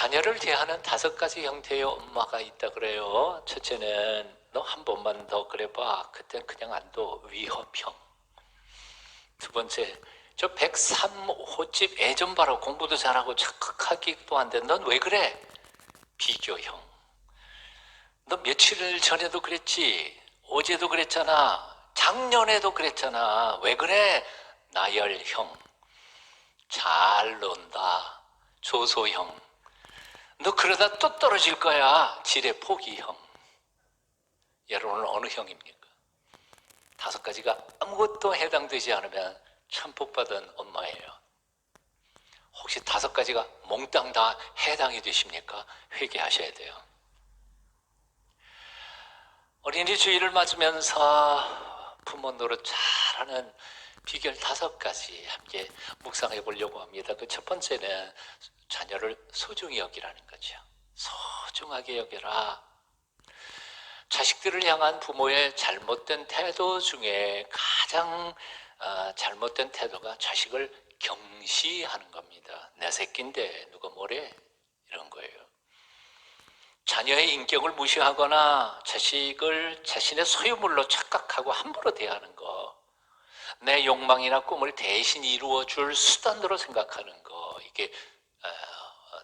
자녀를 대하는 5가지 형태의 엄마가 있다 그래요. 첫째는 너 한 번만 더 그래봐. 그땐 그냥 안 둬. 위협형. 두 번째, 저 103호집 애 좀 봐라. 공부도 잘하고 착각하기도 한데 넌 왜 그래? 비교형. 너 며칠 전에도 그랬지. 어제도 그랬잖아. 작년에도 그랬잖아. 왜 그래? 나열형. 잘 논다. 조소형. 너 그러다 또 떨어질 거야. 지뢰 포기형. 여러분은 어느 형입니까? 5가지가 아무것도 해당되지 않으면 천복받은 엄마예요. 혹시 5가지가 몽땅 다 해당이 되십니까? 회개하셔야 돼요. 어린이 주일을 맞으면서 부모 노릇 잘하는 비결 5가지 함께 묵상해 보려고 합니다. 그 첫 번째는 자녀를 소중히 여기라는 거죠. 소중하게 여겨라. 자식들을 향한 부모의 잘못된 태도 중에 가장 잘못된 태도가 자식을 경시하는 겁니다. 내 새끼인데 누가 뭐래? 이런 거예요. 자녀의 인격을 무시하거나 자식을 자신의 소유물로 착각하고 함부로 대하는 거, 내 욕망이나 꿈을 대신 이루어줄 수단으로 생각하는 거, 이게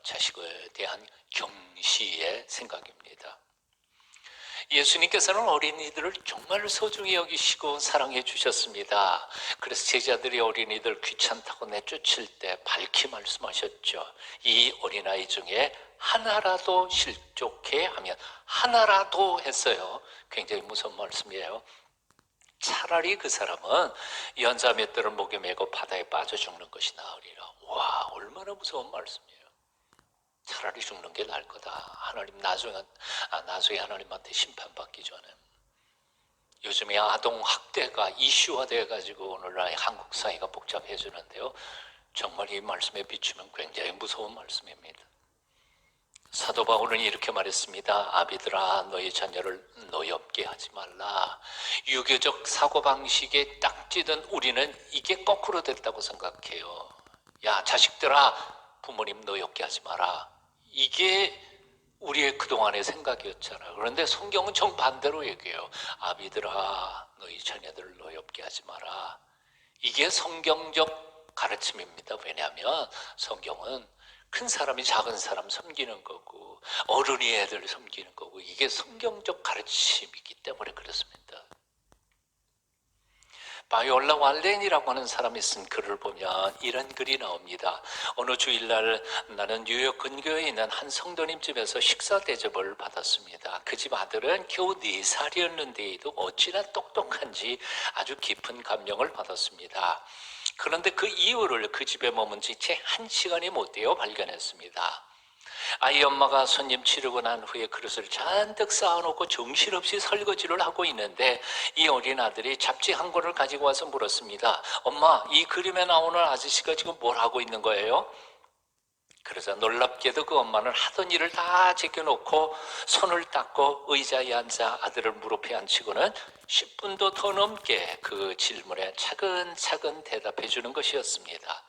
자식에 대한 경시의 생각입니다. 예수님께서는 어린이들을 정말 소중히 여기시고 사랑해 주셨습니다. 그래서 제자들이 어린이들 귀찮다고 내쫓을 때 밝히 말씀하셨죠. 이 어린아이 중에 하나라도 실족해 하면, 하나라도 했어요. 굉장히 무서운 말씀이에요. 차라리 그 사람은 연자 맷들을 목에 메고 바다에 빠져 죽는 것이 나으리라. 와, 얼마나 무서운 말씀이에요. 차라리 죽는 게 나을 거다. 하나님 나중에 하나님한테 심판받기 전에. 요즘에 아동 학대가 이슈화 돼가지고 오늘날 한국 사회가 복잡해지는데요. 정말 이 말씀에 비추면 굉장히 무서운 말씀입니다. 사도 바울은 이렇게 말했습니다. 아비들아, 너희 자녀를 노엽게 하지 말라. 유교적 사고방식에 딱지든 우리는 이게 거꾸로 됐다고 생각해요. 야, 자식들아, 부모님 노엽게 하지 마라. 이게 우리의 그동안의 생각이었잖아요. 그런데 성경은 정반대로 얘기해요. 아비들아, 너희 자녀들을 노엽게 하지 마라. 이게 성경적 가르침입니다. 왜냐하면 성경은 큰 사람이 작은 사람 섬기는 거고 어른이 애들 섬기는 거고, 이게 성경적 가르침이기 때문에 그렇습니다. 바이올라 왈렌이라고 하는 사람이 쓴 글을 보면 이런 글이 나옵니다. 어느 주일날 나는 뉴욕 근교에 있는 한 성도님 집에서 식사 대접을 받았습니다. 그 집 아들은 겨우 4살이었는데도 어찌나 똑똑한지 아주 깊은 감명을 받았습니다. 그런데 그 이유를 그 집에 머문 지 채 1시간이 못 되어 발견했습니다. 아이 엄마가 손님 치르고 난 후에 그릇을 잔뜩 쌓아놓고 정신없이 설거지를 하고 있는데 이 어린 아들이 잡지 한 권을 가지고 와서 물었습니다. 엄마, 이 그림에 나오는 아저씨가 지금 뭘 하고 있는 거예요? 그러자 놀랍게도 그 엄마는 하던 일을 다 제껴놓고 손을 닦고 의자에 앉아 아들을 무릎에 앉히고는 10분도 더 넘게 그 질문에 차근차근 대답해 주는 것이었습니다.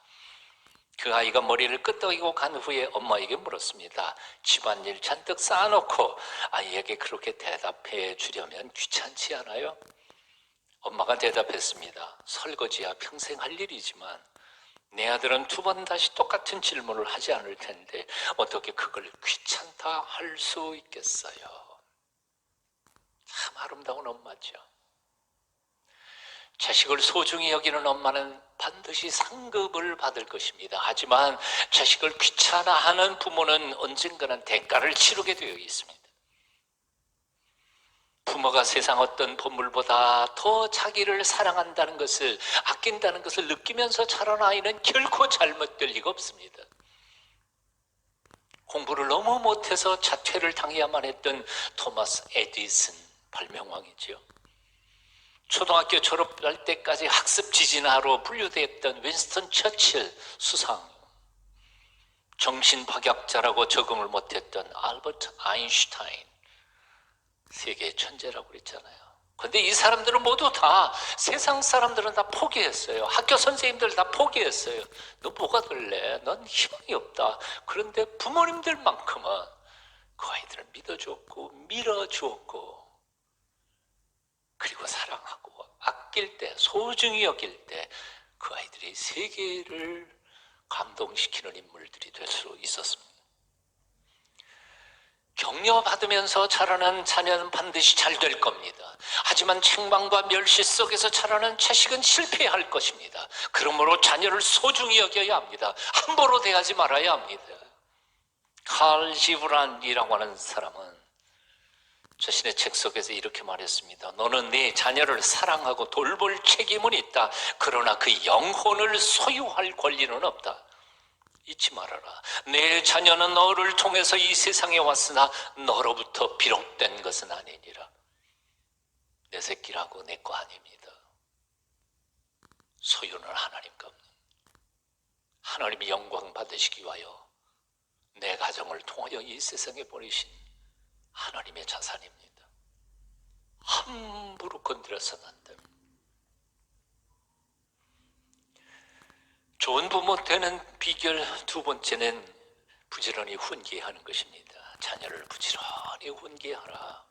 그 아이가 머리를 끄덕이고 간 후에 엄마에게 물었습니다. 집안일 잔뜩 쌓아놓고 아이에게 그렇게 대답해 주려면 귀찮지 않아요? 엄마가 대답했습니다. 설거지야 평생 할 일이지만 내 아들은 2번 다시 똑같은 질문을 하지 않을 텐데 어떻게 그걸 귀찮다 할 수 있겠어요? 참 아름다운 엄마죠. 자식을 소중히 여기는 엄마는 반드시 상급을 받을 것입니다. 하지만 자식을 귀찮아하는 부모는 언젠가는 대가를 치르게 되어 있습니다. 부모가 세상 어떤 보물보다 더 자기를 사랑한다는 것을, 아낀다는 것을 느끼면서 자란 아이는 결코 잘못될 리가 없습니다. 공부를 너무 못해서 자퇴를 당해야만 했던 토마스 에디슨, 발명왕이죠. 초등학교 졸업할 때까지 학습 지진하로 분류됐던 윈스턴 처칠 수상, 정신박약자라고 적응을 못했던 알버트 아인슈타인, 세계의 천재라고 그랬잖아요. 근데 이 사람들은 모두 다, 세상 사람들은 다 포기했어요. 학교 선생님들 다 포기했어요. 너 뭐가 될래? 넌 희망이 없다. 그런데 부모님들만큼은 그 아이들을 믿어주었고 밀어주었고, 그리고 사랑하고 아낄 때, 소중히 여길 때 그 아이들이 세계를 감동시키는 인물들이 될 수 있었습니다. 격려받으면서 자라는 자녀는 반드시 잘 될 겁니다. 하지만 책망과 멸시 속에서 자라는 자식은 실패할 것입니다. 그러므로 자녀를 소중히 여겨야 합니다. 함부로 대하지 말아야 합니다. 칼 지브란이라고 하는 사람은 자신의 책 속에서 이렇게 말했습니다. 너는 네 자녀를 사랑하고 돌볼 책임은 있다. 그러나 그 영혼을 소유할 권리는 없다. 잊지 말아라. 내 자녀는 너를 통해서 이 세상에 왔으나 너로부터 비롯된 것은 아니니라. 내 새끼라고 내 거 아닙니다. 소유는 하나님 겁니다. 하나님이 영광 받으시기 위하여 내 가정을 통하여 이 세상에 보내신 하나님의 자산입니다. 함부로 건드려서는 안 됩니다. 좋은 부모 되는 비결 두 번째는 부지런히 훈계하는 것입니다. 자녀를 부지런히 훈계하라.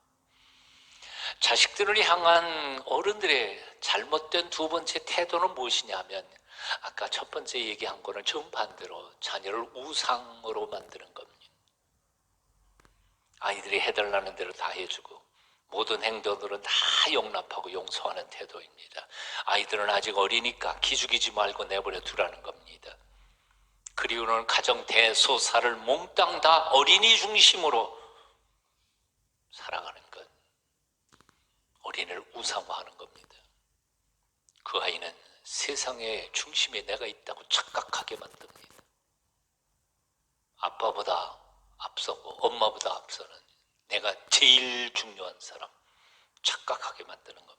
자식들을 향한 어른들의 잘못된 두 번째 태도는 무엇이냐 하면, 아까 첫 번째 얘기한 거는 정반대로 자녀를 우상으로 만드는 겁니다. 아이들이 해달라는 대로 다 해주고 모든 행동들은 다 용납하고 용서하는 태도입니다. 아이들은 아직 어리니까 기죽이지 말고 내버려 두라는 겁니다. 그리고는 가정 대소사를 몽땅 다 어린이 중심으로 살아가는 것, 어린이를 우상화하는 겁니다. 그 아이는 세상의 중심에 내가 있다고 착각하게 만듭니다. 아빠보다 앞서고 엄마보다 앞서는 내가 제일 중요한 사람, 착각하게 만드는 겁니다.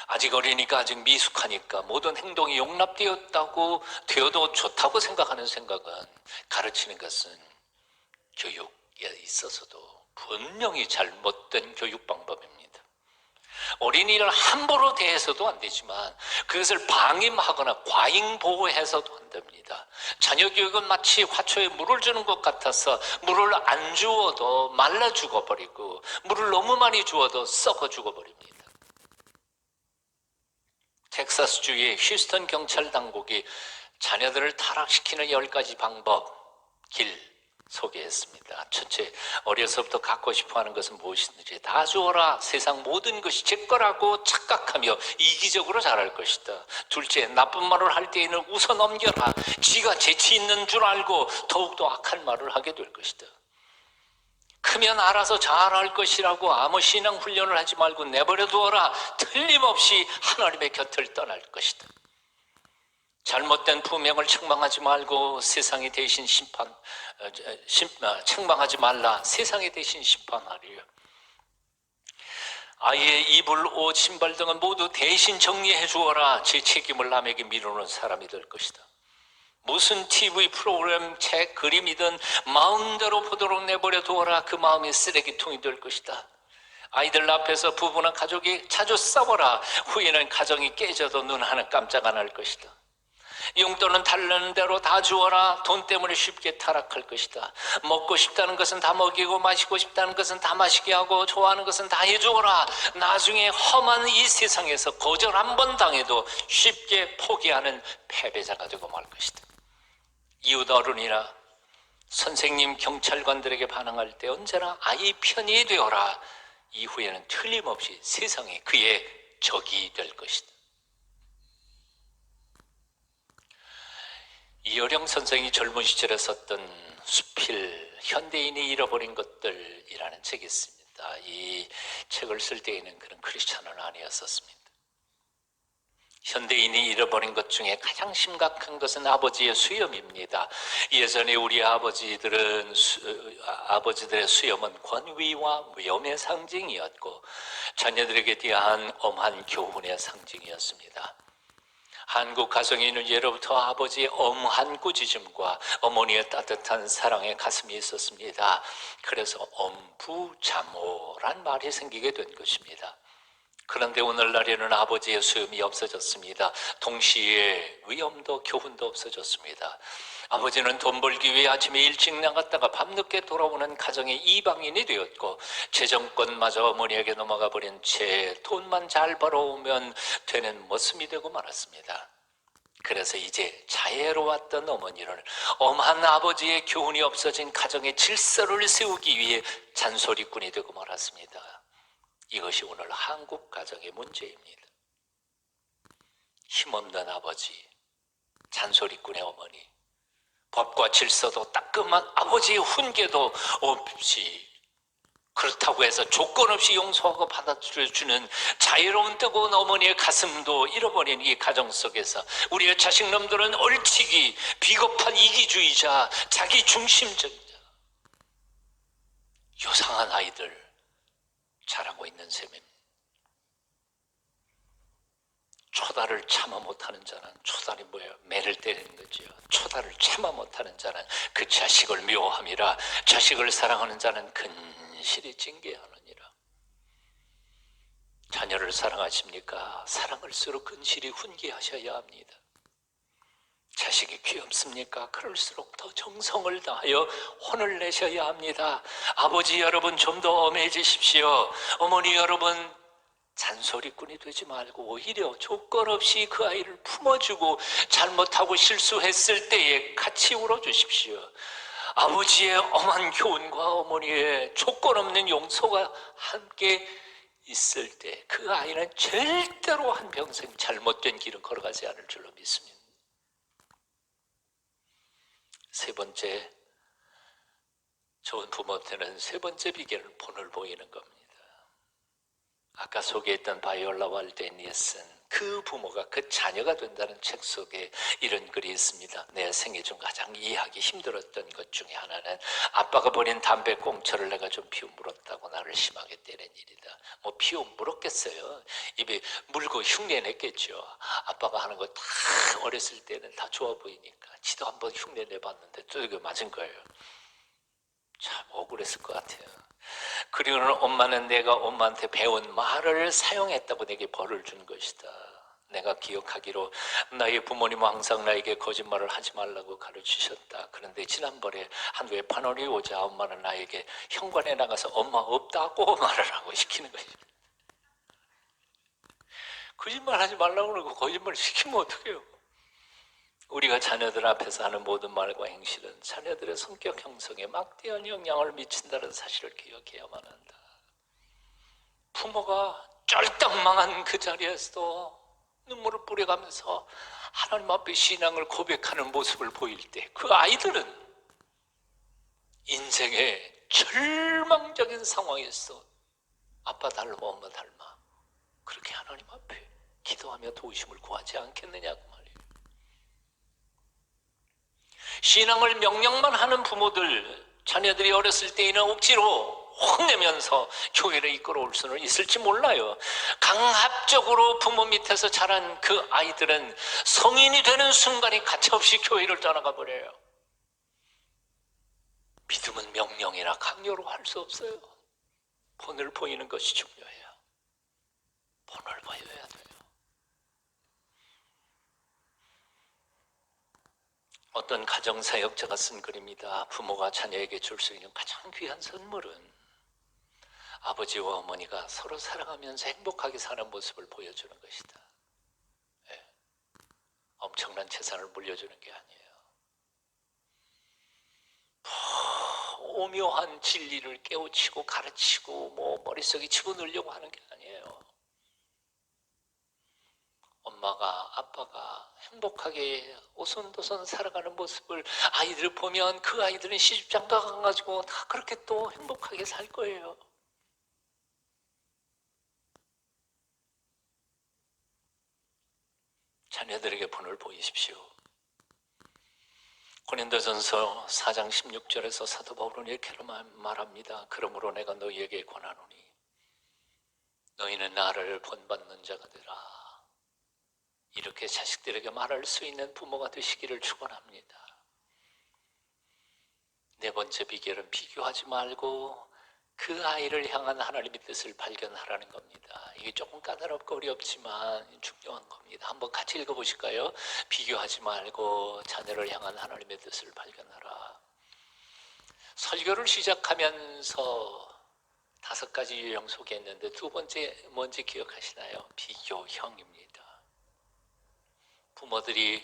아직 어리니까, 아직 미숙하니까 모든 행동이 용납되었다고 되어도 좋다고 생각하는 생각은, 가르치는 것은 교육에 있어서도 분명히 잘못된 교육 방법입니다. 어린이를 함부로 대해서도 안 되지만 그것을 방임하거나 과잉보호해서도 안 됩니다. 자녀 교육은 마치 화초에 물을 주는 것 같아서 물을 안 주어도 말라 죽어버리고 물을 너무 많이 주어도 썩어 죽어버립니다. 텍사스주의 휴스턴 경찰 당국이 자녀들을 타락시키는 10가지 방법, 길 소개했습니다. 첫째, 어려서부터 갖고 싶어하는 것은 무엇이든지 다 주어라. 세상 모든 것이 제 거라고 착각하며 이기적으로 자랄 것이다. 둘째, 나쁜 말을 할 때에는 웃어 넘겨라. 지가 재치 있는 줄 알고 더욱더 악한 말을 하게 될 것이다. 크면 알아서 잘할 것이라고 아무 신앙 훈련을 하지 말고 내버려 두어라. 틀림없이 하나님의 곁을 떠날 것이다. 잘못된 부명을 책망하지 말고 세상이 대신 책망하지 말라. 세상이 대신 심판하리요. 아이의 이불, 옷, 신발 등은 모두 대신 정리해 주어라. 제 책임을 남에게 미루는 사람이 될 것이다. 무슨 TV 프로그램, 책, 그림이든 마음대로 보도록 내버려 두어라. 그 마음이 쓰레기통이 될 것이다. 아이들 앞에서 부부나 가족이 자주 싸워라. 후에는 가정이 깨져도 눈 하나 깜짝 안 할 것이다. 용돈은 달라는 대로 다 주어라. 돈 때문에 쉽게 타락할 것이다. 먹고 싶다는 것은 다 먹이고 마시고 싶다는 것은 다 마시게 하고 좋아하는 것은 다 해주어라. 나중에 험한 이 세상에서 거절 한 번 당해도 쉽게 포기하는 패배자가 되고 말 것이다. 이웃 어른이나 선생님, 경찰관들에게 반항할 때 언제나 아이 편이 되어라. 이후에는 틀림없이 세상이 그의 적이 될 것이다. 이어령 선생이 젊은 시절에 썼던 수필, 현대인이 잃어버린 것들이라는 책이 있습니다. 이 책을 쓸 때에는 그런 크리스찬은 아니었었습니다. 현대인이 잃어버린 것 중에 가장 심각한 것은 아버지의 수염입니다. 예전에 우리 아버지들의 수염은 권위와 위엄의 상징이었고 자녀들에게 대한 엄한 교훈의 상징이었습니다. 한국 가정에 있는 예로부터 아버지의 엄한 꾸짖음과 어머니의 따뜻한 사랑의 가슴이 있었습니다. 그래서 엄부자모란 말이 생기게 된 것입니다. 그런데 오늘날에는 아버지의 수염이 없어졌습니다. 동시에 위엄도 교훈도 없어졌습니다. 아버지는 돈 벌기 위해 아침에 일찍 나갔다가 밤늦게 돌아오는 가정의 이방인이 되었고, 재정권마저 어머니에게 넘어가 버린 채 돈만 잘 벌어오면 되는 머슴이 되고 말았습니다. 그래서 이제 자애로웠던 어머니를 엄한 아버지의 교훈이 없어진 가정의 질서를 세우기 위해 잔소리꾼이 되고 말았습니다. 이것이 오늘 한국 가정의 문제입니다. 힘없는 아버지, 잔소리꾼의 어머니, 법과 질서도 따끔한 아버지의 훈계도 없이, 그렇다고 해서 조건 없이 용서하고 받아주는 자유로운 뜨거운 어머니의 가슴도 잃어버린 이 가정 속에서 우리의 자식놈들은 얼치기, 비겁한 이기주의자, 자기중심적이자 요상한 아이들 자라고 있는 셈입니다. 초다를 참아 못하는 자는, 초다리 뭐예요? 매를 때리는 거죠. 초다를 참아 못하는 자는 그 자식을 미워함이라, 자식을 사랑하는 자는 근실히 징계하느니라. 자녀를 사랑하십니까? 사랑할수록 근실히 훈계하셔야 합니다. 자식이 귀엽습니까? 그럴수록 더 정성을 다하여 혼을 내셔야 합니다. 아버지 여러분, 좀 더 엄해지십시오. 어머니 여러분, 잔소리꾼이 되지 말고 오히려 조건 없이 그 아이를 품어주고 잘못하고 실수했을 때에 같이 울어주십시오. 아버지의 엄한 교훈과 어머니의 조건 없는 용서가 함께 있을 때 그 아이는 절대로 한평생 잘못된 길을 걸어가지 않을 줄로 믿습니다. 세 번째, 좋은 부모한테는 세 번째 비결은 본을 보이는 겁니다. 아까 소개했던 바이올라 월데니에 쓴 그 부모가 그 자녀가 된다는 책 속에 이런 글이 있습니다. 내 생애 중 가장 이해하기 힘들었던 것 중에 하나는 아빠가 버린 담배 꽁초를 내가 좀 피워 물었다고 나를 심하게 때린 일이다. 뭐 피워 물었겠어요. 입에 물고 흉내냈겠죠. 아빠가 하는 거 다 어렸을 때는 다 좋아 보이니까 지도 한번 흉내 내봤는데 또 이거 맞은 거예요. 참 억울했을 것 같아요. 그리고는 엄마는 내가 엄마한테 배운 말을 사용했다고 내게 벌을 준 것이다. 내가 기억하기로 나의 부모님은 항상 나에게 거짓말을 하지 말라고 가르치셨다. 그런데 지난번에 한국에 판원이 오자 엄마는 나에게 현관에 나가서 엄마 없다고 말을 하고 시키는 것이다. 거짓말 하지 말라고 그러고 거짓말을 시키면 어떡해요? 우리가 자녀들 앞에서 하는 모든 말과 행실은 자녀들의 성격 형성에 막대한 영향을 미친다는 사실을 기억해야만 한다. 부모가 쫄딱 망한 그 자리에서도 눈물을 뿌려가면서 하나님 앞에 신앙을 고백하는 모습을 보일 때 그 아이들은 인생의 절망적인 상황에서 아빠 닮아 엄마 닮아 그렇게 하나님 앞에 기도하며 도우심을 구하지 않겠느냐고 말이에요. 신앙을 명령만 하는 부모들, 자녀들이 어렸을 때에는 억지로 혼내면서 교회를 이끌어올 수는 있을지 몰라요. 강압적으로 부모 밑에서 자란 그 아이들은 성인이 되는 순간에 가차없이 교회를 떠나가 버려요. 믿음은 명령이나 강요로 할 수 없어요. 본을 보이는 것이 중요해요. 본을 보여야 돼요. 어떤 가정사역자가 쓴 글입니다. 부모가 자녀에게 줄 수 있는 가장 귀한 선물은 아버지와 어머니가 서로 사랑하면서 행복하게 사는 모습을 보여주는 것이다. 네. 엄청난 재산을 물려주는 게 아니에요. 오묘한 진리를 깨우치고 가르치고 뭐 머릿속에 집어넣으려고 하는 게 아니에요. 엄마가 아빠가 행복하게 오손도손 살아가는 모습을 아이들 보면 그 아이들은 시집장가 가가지고 다 그렇게 또 행복하게 살 거예요. 자녀들에게 본을 보이십시오. 고린도전서 4장 16절에서 사도 바울은 이렇게 말합니다. 그러므로 내가 너희에게 권하노니 너희는 나를 본받는 자가 되라. 이렇게 자식들에게 말할 수 있는 부모가 되시기를 축원합니다. 네 번째 비결은 비교하지 말고 그 아이를 향한 하나님의 뜻을 발견하라는 겁니다. 이게 조금 까다롭고 어렵지만 중요한 겁니다. 한번 같이 읽어보실까요? 비교하지 말고 자녀를 향한 하나님의 뜻을 발견하라. 설교를 시작하면서 5가지 유형 소개했는데 두 번째 뭔지 기억하시나요? 비교형입니다. 부모들이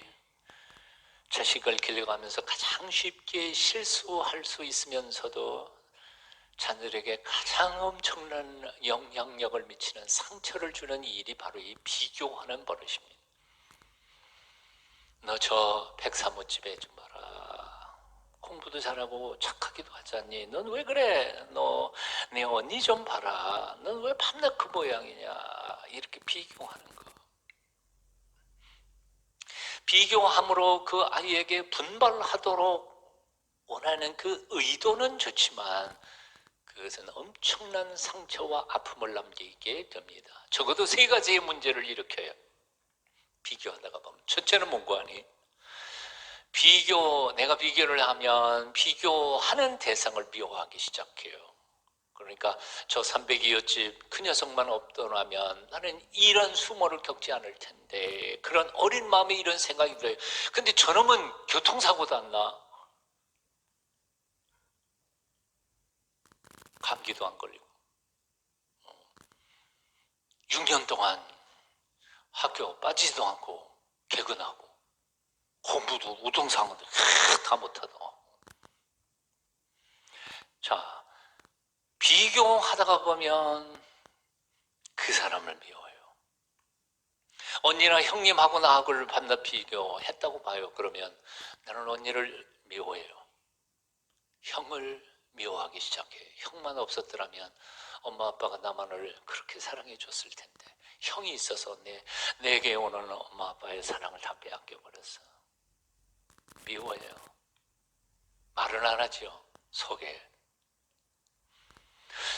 자식을 길러가면서 가장 쉽게 실수할 수 있으면서도 자녀에게 가장 엄청난 영향력을 미치는 상처를 주는 일이 바로 이 비교하는 버릇입니다. 너 저 백사무집에 좀 봐라. 공부도 잘하고 착하기도 하지 않니? 넌 왜 그래? 너 네 언니 좀 봐라. 넌 왜 밤낮 그 모양이냐? 이렇게 비교하는 거. 비교함으로 그 아이에게 분발하도록 원하는 그 의도는 좋지만 그것은 엄청난 상처와 아픔을 남기게 됩니다. 적어도 3가지의 문제를 일으켜요. 비교하다가 보면 첫째는 뭔고 하니? 내가 비교를 하면 비교하는 대상을 미워하기 시작해요. 그러니까 저 302호집 그 녀석만 없더라면 나는 이런 수모를 겪지 않을 텐데, 그런 어린 마음에 이런 생각이 들어요. 근데 저놈은 교통사고도 안 나. 감기도 안 걸리고 6년 동안 학교 빠지지도 않고 개근하고 공부도 우등상도 다 못하고. 자, 비교하다가 보면 그 사람을 미워요. 언니나 형님하고 나하고를 밤낮 비교했다고 봐요. 그러면 나는 언니를 미워해요. 형을 미워하기 시작해요. 형만 없었더라면 엄마 아빠가 나만을 그렇게 사랑해 줬을 텐데, 형이 있어서 내게 오는 엄마 아빠의 사랑을 다 빼앗겨 버렸어. 미워해요. 말은 안 하죠, 속에.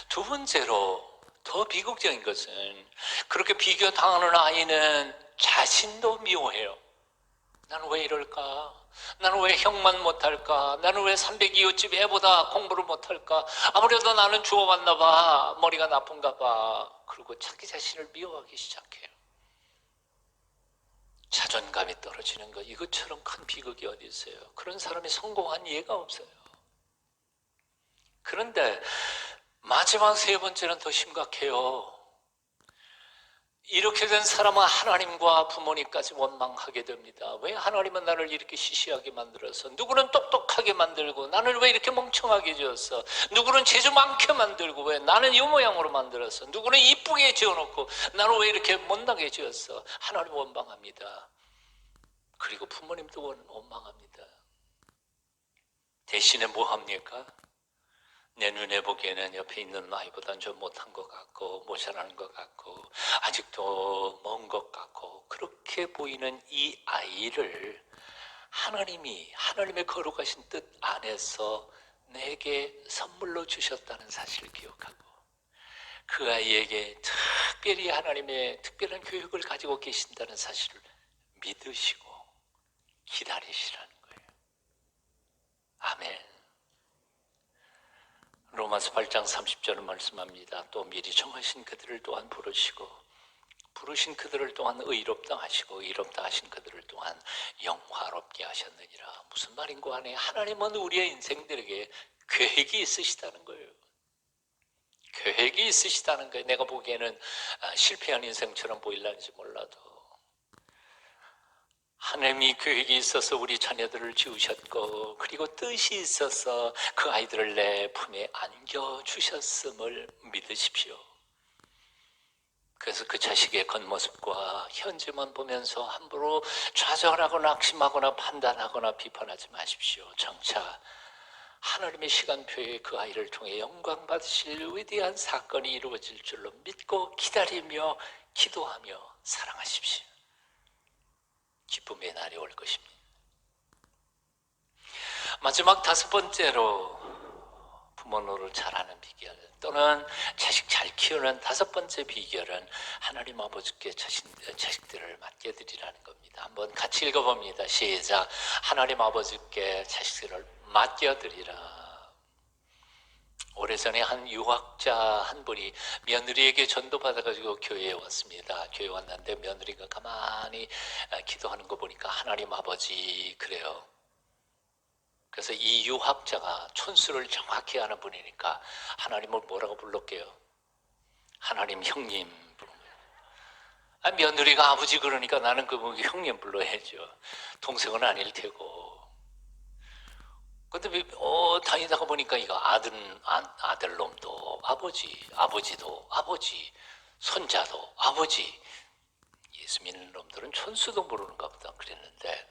두 번째로 더 비극적인 것은 그렇게 비교당하는 아이는 자신도 미워해요. 나는 왜 이럴까? 나는 왜 형만 못할까? 나는 왜 302호집 애보다 공부를 못할까? 아무래도 나는 주워왔나 봐. 머리가 나쁜가 봐. 그리고 자기 자신을 미워하기 시작해요. 자존감이 떨어지는 것, 이것처럼 큰 비극이 어디 있어요? 그런 사람이 성공한 예가 없어요. 그런데 마지막 3번째는 더 심각해요. 이렇게 된 사람은 하나님과 부모님까지 원망하게 됩니다. 왜 하나님은 나를 이렇게 시시하게 만들어서, 누구는 똑똑하게 만들고 나는 왜 이렇게 멍청하게 지었어? 누구는 재주 많게 만들고 왜 나는 이 모양으로 만들어서, 누구는 이쁘게 지어놓고 나는 왜 이렇게 못나게 지었어? 하나님 원망합니다. 그리고 부모님도 원망합니다. 대신에 뭐 합니까? 내 눈에 보기에는 옆에 있는 아이보다는 좀 못한 것 같고 모자라는 것 같고 아직도 먼 것 같고, 그렇게 보이는 이 아이를 하나님의 거룩하신 뜻 안에서 내게 선물로 주셨다는 사실을 기억하고, 그 아이에게 특별히 하나님의 특별한 교육을 가지고 계신다는 사실을 믿으시고 기다리시라는 거예요. 아멘. 로마서 8장 30절은 말씀합니다. 또 미리 정하신 그들을 또한 부르시고 부르신 그들을 또한 의롭다 하시고 의롭다 하신 그들을 또한 영화롭게 하셨느니라. 무슨 말인고 하니, 하나님은 우리의 인생들에게 계획이 있으시다는 거예요. 계획이 있으시다는 거예요. 내가 보기에는 실패한 인생처럼 보일는지 몰라도 하나님이 계획이 있어서 우리 자녀들을 지으셨고, 그리고 뜻이 있어서 그 아이들을 내 품에 안겨주셨음을 믿으십시오. 그래서 그 자식의 겉모습과 현재만 보면서 함부로 좌절하거나 낙심하거나 판단하거나 비판하지 마십시오. 장차 하나님의 시간표에 그 아이를 통해 영광 받으실 위대한 사건이 이루어질 줄로 믿고 기다리며 기도하며 사랑하십시오. 기쁨의 날이 올 것입니다. 마지막 5번째로 부모 노릇 잘하는 비결, 또는 자식 잘 키우는 5번째 비결은 하나님 아버지께 자식들을 맡겨드리라는 겁니다. 한번 같이 읽어봅니다. 시작. 하나님 아버지께 자식들을 맡겨드리라. 오래전에 한 유학자 한 분이 며느리에게 전도받아가지고 교회에 왔습니다. 교회에 왔는데 며느리가 가만히 기도하는 거 보니까 하나님 아버지 그래요. 그래서 이 유학자가 촌수를 정확히 아는 분이니까 하나님을 뭐라고 불렀게요? 하나님 형님 부른 거예요. 며느리가 아버지 그러니까 나는 그 형님 불러야죠. 동생은 아닐 테고. 근데 다니다가 보니까 이거 아들놈도 아버지, 아버지도 아버지, 손자도 아버지. 예수 믿는 놈들은 촌수도 모르는가 보다 그랬는데,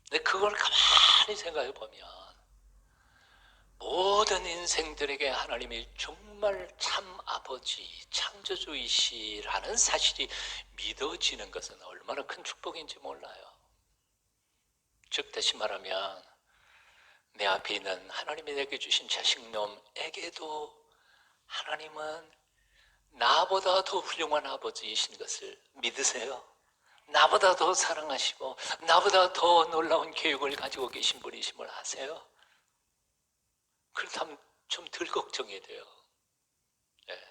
근데 그걸 가만히 생각해 보면 모든 인생들에게 하나님이 정말 참 아버지, 창조주이시라는 사실이 믿어지는 것은 얼마나 큰 축복인지 몰라요. 즉 다시 말하면 내 앞에 있는 하나님이 내게 주신 자식놈에게도 하나님은 나보다 더 훌륭한 아버지이신 것을 믿으세요? 나보다 더 사랑하시고 나보다 더 놀라운 교육을 가지고 계신 분이심을 아세요? 그렇다면 좀 덜 걱정이 돼요. 네.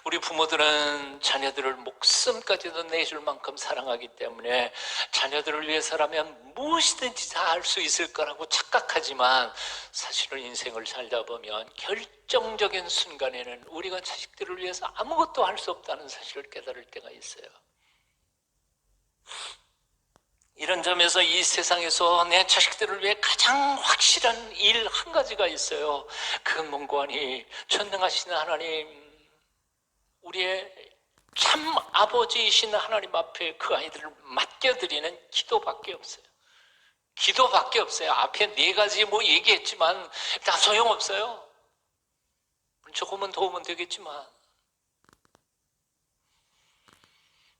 우리 부모들은 자녀들을 목숨까지도 내줄 만큼 사랑하기 때문에 자녀들을 위해서라면 무엇이든지 다 할 수 있을 거라고 착각하지만, 사실은 인생을 살다 보면 결정적인 순간에는 우리가 자식들을 위해서 아무것도 할 수 없다는 사실을 깨달을 때가 있어요. 이런 점에서 이 세상에서 내 자식들을 위해 가장 확실한 일 한 가지가 있어요. 그건 뭔고 하니, 전능하신 하나님, 우리의 참 아버지이신 하나님 앞에 그 아이들을 맡겨드리는 기도밖에 없어요. 기도밖에 없어요. 앞에 4가지 얘기했지만 다 소용없어요. 조금은 도움은 되겠지만.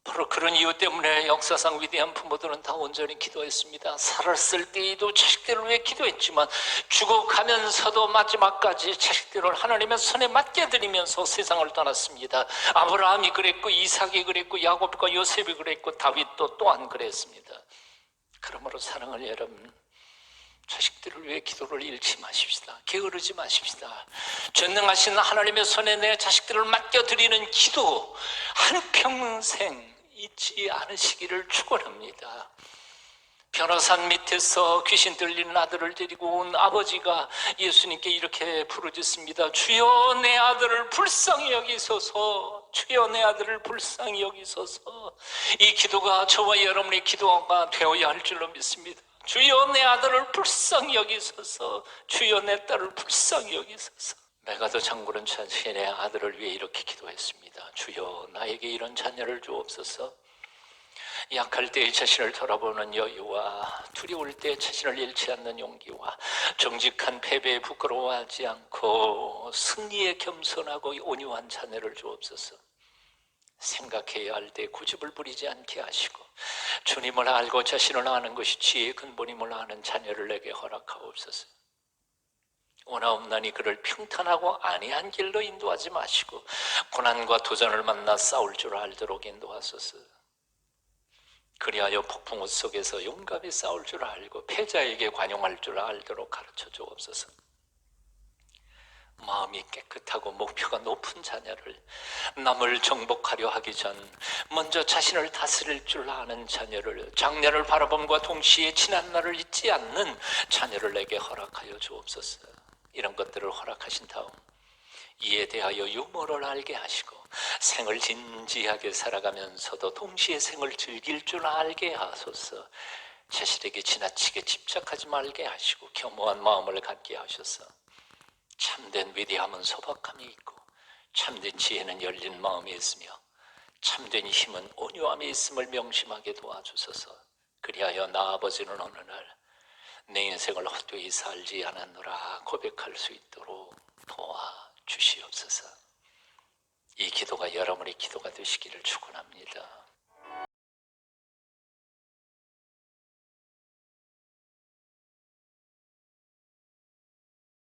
바로 그런 이유 때문에 역사상 위대한 부모들은 다 온전히 기도했습니다. 살았을 때에도 자식들을 위해 기도했지만 죽어가면서도 마지막까지 자식들을 하나님의 손에 맡겨드리면서 세상을 떠났습니다. 아브라함이 그랬고, 이삭이 그랬고, 야곱과 요셉이 그랬고, 다윗도 또한 그랬습니다. 그러므로 사랑하는 여러분, 자식들을 위해 기도를 잃지 마십시다. 게으르지 마십시다. 전능하신 하나님의 손에 내 자식들을 맡겨드리는 기도 한평생 잊지 않으시기를 축원합니다. 변호산 밑에서 귀신 들린 아들을 데리고 온 아버지가 예수님께 이렇게 부르짖습니다. 주여 내 아들을 불쌍히 여기소서. 주여 내 아들을 불쌍히 여기소서. 이 기도가 저와 여러분의 기도가 되어야 할 줄로 믿습니다. 주여 내 아들을 불쌍히 여기소서. 주여 내 딸을 불쌍히 여기소서. 메가더 장군은 자신의 아들을 위해 이렇게 기도했습니다. 주여 나에게 이런 자녀를 주옵소서. 약할 때의 자신을 돌아보는 여유와 두려울 때 자신을 잃지 않는 용기와 정직한 패배에 부끄러워하지 않고 승리에 겸손하고 온유한 자녀를 주옵소서. 생각해야 할 때 고집을 부리지 않게 하시고 주님을 알고 자신을 아는 것이 지혜의 근본임을 아는 자녀를 내게 허락하옵소서. 원하옵나니 그를 평탄하고 안이한 길로 인도하지 마시고 고난과 도전을 만나 싸울 줄 알도록 인도하소서. 그리하여 폭풍우 속에서 용감히 싸울 줄 알고 패자에게 관용할 줄 알도록 가르쳐 주옵소서. 마음이 깨끗하고 목표가 높은 자녀를, 남을 정복하려 하기 전 먼저 자신을 다스릴 줄 아는 자녀를, 장래를 바라봄과 동시에 지난 날을 잊지 않는 자녀를 내게 허락하여 주옵소서. 이런 것들을 허락하신 다음 이에 대하여 유머를 알게 하시고 생을 진지하게 살아가면서도 동시에 생을 즐길 줄 알게 하소서. 자신에게 지나치게 집착하지 말게 하시고 겸허한 마음을 갖게 하셔서 참된 위대함은 소박함이 있고 참된 지혜는 열린 마음이 있으며 참된 힘은 온유함이 있음을 명심하게 도와주소서. 그리하여 나 아버지는 어느 날 내 인생을 헛되이 살지 않았노라 고백할 수 있도록 도와주시옵소서. 이 기도가 여러분의 기도가 되시기를 축원합니다.